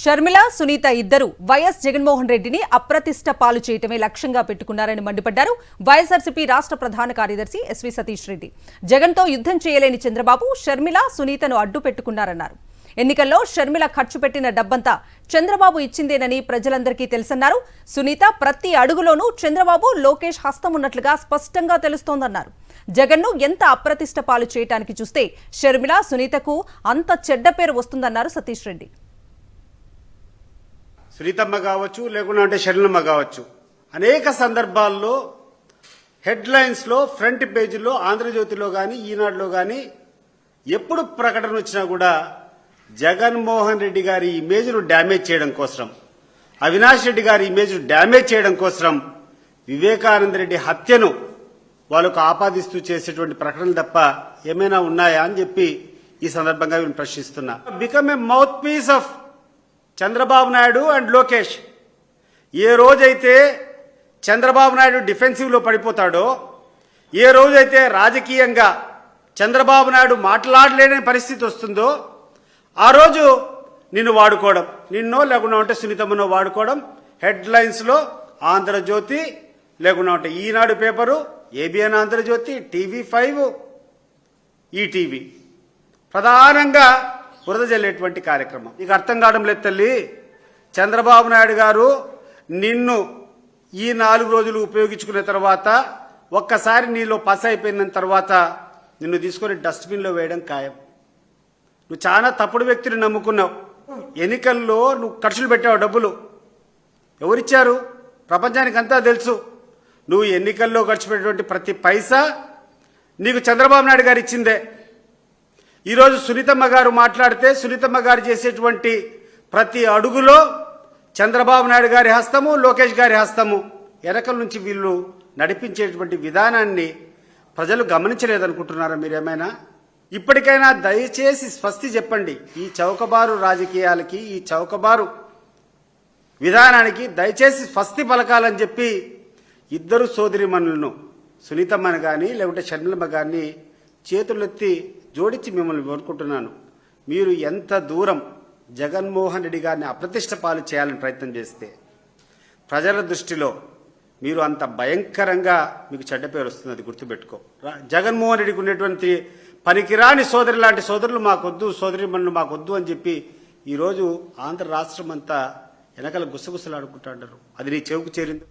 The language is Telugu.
షర్మిల, సునీత ఇద్దరు వైఎస్ జగన్మోహన్ రెడ్డిని అప్రతిష్ట పాలు చేయటమే లక్ష్యంగా పెట్టుకున్నారని మండిపడ్డారు వైఎస్ఆర్సీపీ రాష్ట్ర ప్రధాన కార్యదర్శి ఎస్వి సతీష్ రెడ్డి. జగన్తో యుద్ధం చేయలేని చంద్రబాబు షర్మిల, సునీతను అడ్డు పెట్టుకున్నారన్నారు. ఎన్నికల్లో షర్మిల ఖర్చు పెట్టిన డబ్బంతా చంద్రబాబు ఇచ్చిందేనని ప్రజలందరికీ తెలుసన్నారు. సునీత ప్రతి అడుగులోనూ చంద్రబాబు, లోకేష్ హస్తం ఉన్నట్లుగా స్పష్టంగా తెలుస్తోందన్నారు. జగన్ను ఎంత అప్రతిష్ట పాలు చేయటానికి చూస్తే షర్మిల, సునీతకు అంత చెడ్డ పేరు వస్తుందన్నారు సతీష్ రెడ్డి. సునీతమ్మ కావచ్చు, లేకుంటే షర్మిలమ్మ కావచ్చు, అనేక సందర్భాల్లో హెడ్లైన్స్లో, ఫ్రంట్ పేజీలో, ఆంధ్రజ్యోతిలో కానీ, ఈనాడులో కానీ ఎప్పుడు ప్రకటన వచ్చినా కూడా జగన్మోహన్ రెడ్డి గారి ఇమేజ్ను డ్యామేజ్ చేయడం కోసం, అవినాష్ రెడ్డి గారి ఇమేజ్ను డ్యామేజ్ చేయడం కోసం వివేకానంద రెడ్డి హత్యను వాళ్ళకు ఆపాదిస్తూ చేసేటువంటి ప్రకటనలు తప్ప ఏమైనా ఉన్నాయా అని చెప్పి ఈ సందర్భంగా నేను ప్రశ్నిస్తున్నా. Become a mouthpiece of Chandrababu Naidu and Lokesh. ఏ రోజైతే చంద్రబాబు నాయుడు డిఫెన్సివ్లో పడిపోతాడో, ఏ రోజైతే రాజకీయంగా చంద్రబాబు నాయుడు మాట్లాడలేని పరిస్థితి వస్తుందో, ఆ రోజు నిన్ను వాడుకోవడం, నిన్నో లేకుండా ఉంటే సునీతమ్మనో వాడుకోవడం, హెడ్లైన్స్లో ఆంధ్రజ్యోతి, లేకుండా ఉంటే Eenadu paper, ABN Andhra Jyothy, TV5, ETV ప్రధానంగా బురద జల్లేటువంటి కార్యక్రమం. నీకు అర్థం కావడం లేదు తల్లి. చంద్రబాబు నాయుడు గారు నిన్ను ఈ 4 రోజులు ఉపయోగించుకున్న తర్వాత, ఒక్కసారి నీలో పస అయిపోయిన తర్వాత నిన్ను తీసుకొని డస్ట్బిన్లో వేయడం ఖాయం. నువ్వు చాలా తప్పుడు వ్యక్తిని నమ్ముకున్నావు. ఎన్నికల్లో నువ్వు ఖర్చులు పెట్టావు. డబ్బులు ఎవరిచ్చారు? ప్రపంచానికి అంతా తెలుసు. నువ్వు ఎన్నికల్లో ఖర్చు పెట్టేటువంటి ప్రతి పైసా నీకు చంద్రబాబు నాయుడు గారు ఇచ్చిందే. ఈరోజు సునీతమ్మ గారు మాట్లాడితే, సునీతమ్మ గారు చేసేటువంటి ప్రతి అడుగులో చంద్రబాబు నాయుడు గారి హస్తము, లోకేష్ గారి హస్తము. వెనకల నుంచి వీళ్ళు నడిపించేటువంటి విధానాన్ని ప్రజలు గమనించలేదనుకుంటున్నారా మీరేమైనా? ఇప్పటికైనా దయచేసి స్వస్తి చెప్పండి. ఈ చౌకబారు రాజకీయాలకి, ఈ చౌకబారు విధానానికి దయచేసి స్వస్తి పలకాలని చెప్పి ఇద్దరు సోదరిమణులను, సునీతమ్మని కానీ లేకుంటే షర్మిలమ్మ గారిని చేతులెత్తి జోడించి మిమ్మల్ని కోరుకుంటున్నాను. మీరు ఎంత దూరం జగన్మోహన్ రెడ్డి గారిని అప్రతిష్ట పాలు చేయాలని ప్రయత్నం చేస్తే ప్రజల దృష్టిలో మీరు అంత భయంకరంగా మీకు చెడ్డ పేరు వస్తుంది. అది గుర్తుపెట్టుకో. జగన్మోహన్ రెడ్డికి ఉన్నటువంటి పనికిరాని సోదరు లాంటి సోదరులు మాకొద్దు, సోదరిమణులు మాకొద్దు అని చెప్పి ఈరోజు ఆంధ్ర రాష్ట్రం అంతా వెనకాల గుసగుసలాడుకుంటారు. అది నీ చెవుకు చేరింది.